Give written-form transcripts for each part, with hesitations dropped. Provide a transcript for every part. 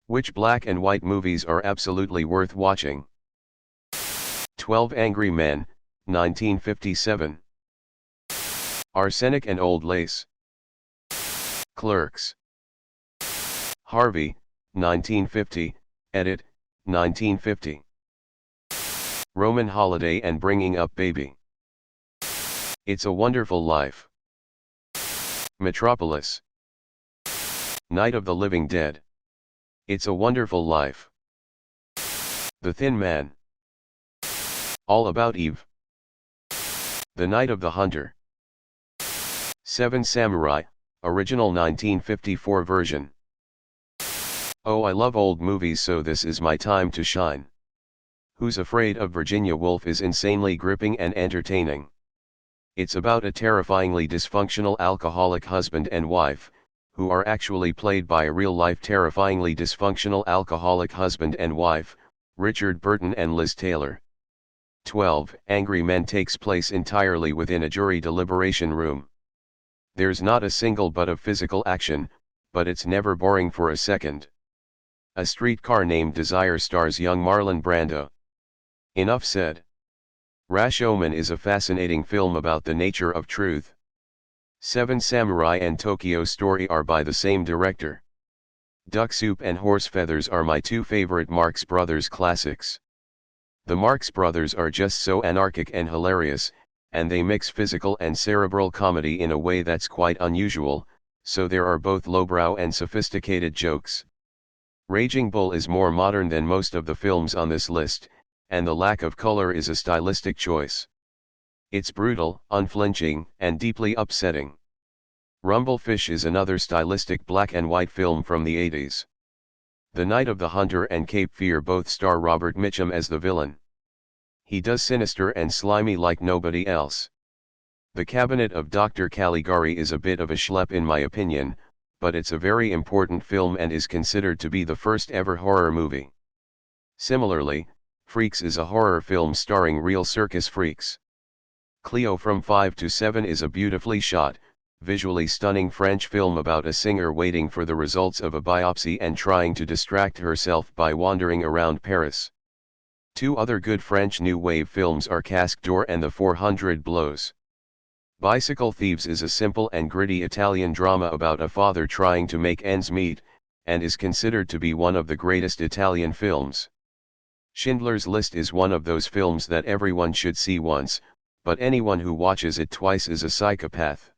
Which black and white movies are absolutely worth watching? 12 Angry Men, 1957. Arsenic and Old Lace. Clerks. Harvey, 1950, edit, 1950. Roman Holiday and Bringing Up Baby. It's a Wonderful Life. Metropolis. Night of the Living Dead. It's a Wonderful Life. The Thin Man. All About Eve. The Night of the Hunter. Seven Samurai, original 1954 version. Oh, I love old movies, so this is my time to shine. Who's Afraid of Virginia Woolf is insanely gripping and entertaining. It's about a terrifyingly dysfunctional alcoholic husband and wife, who are actually played by a real-life terrifyingly dysfunctional alcoholic husband and wife, Richard Burton and Liz Taylor. 12 Angry Men takes place entirely within a jury deliberation room. There's not a single but of physical action, but it's never boring for a second. A Streetcar Named Desire stars young Marlon Brando. Enough said. Rashomon is a fascinating film about the nature of truth. Seven Samurai and Tokyo Story are by the same director. Duck Soup and Horse Feathers are my two favorite Marx Brothers classics. The Marx Brothers are just so anarchic and hilarious, and they mix physical and cerebral comedy in a way that's quite unusual, so there are both lowbrow and sophisticated jokes. Raging Bull is more modern than most of the films on this list, and the lack of color is a stylistic choice. It's brutal, unflinching, and deeply upsetting. Rumblefish is another stylistic black and white film from the 80s. The Night of the Hunter and Cape Fear both star Robert Mitchum as the villain. He does sinister and slimy like nobody else. The Cabinet of Dr. Caligari is a bit of a schlep in my opinion, but it's a very important film and is considered to be the first ever horror movie. Similarly, Freaks is a horror film starring real circus freaks. Cleo from 5 to 7 is a beautifully shot, visually stunning French film about a singer waiting for the results of a biopsy and trying to distract herself by wandering around Paris. Two other good French New Wave films are Casque d'Or and The 400 Blows. Bicycle Thieves is a simple and gritty Italian drama about a father trying to make ends meet, and is considered to be one of the greatest Italian films. Schindler's List is one of those films that everyone should see once, but anyone who watches it twice is a psychopath.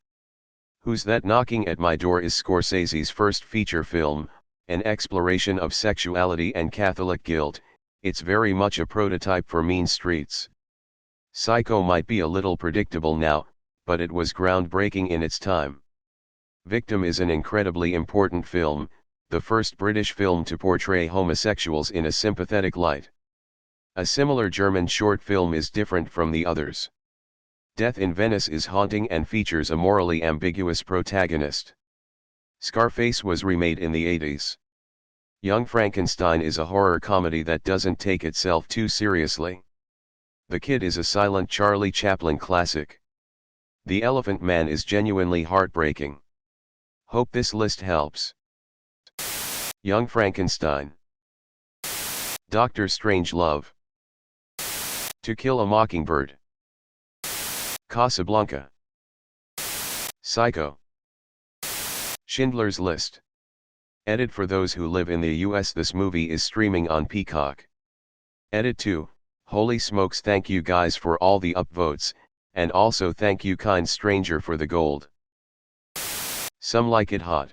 Who's That Knocking at My Door is Scorsese's first feature film, an exploration of sexuality and Catholic guilt. It's very much a prototype for Mean Streets. Psycho might be a little predictable now, but it was groundbreaking in its time. Victim is an incredibly important film, the first British film to portray homosexuals in a sympathetic light. A similar German short film is different from the others. Death in Venice is haunting and features a morally ambiguous protagonist. Scarface was remade in the 80s. Young Frankenstein is a horror comedy that doesn't take itself too seriously. The Kid is a silent Charlie Chaplin classic. The Elephant Man is genuinely heartbreaking. Hope this list helps. Young Frankenstein. Dr. Strangelove. To Kill a Mockingbird. Casablanca. Psycho. Schindler's List. Edit for those who live in the US. This movie is streaming on Peacock. Edit 2, holy smokes, thank you guys for all the upvotes, and also thank you kind stranger for the gold. Some like it hot.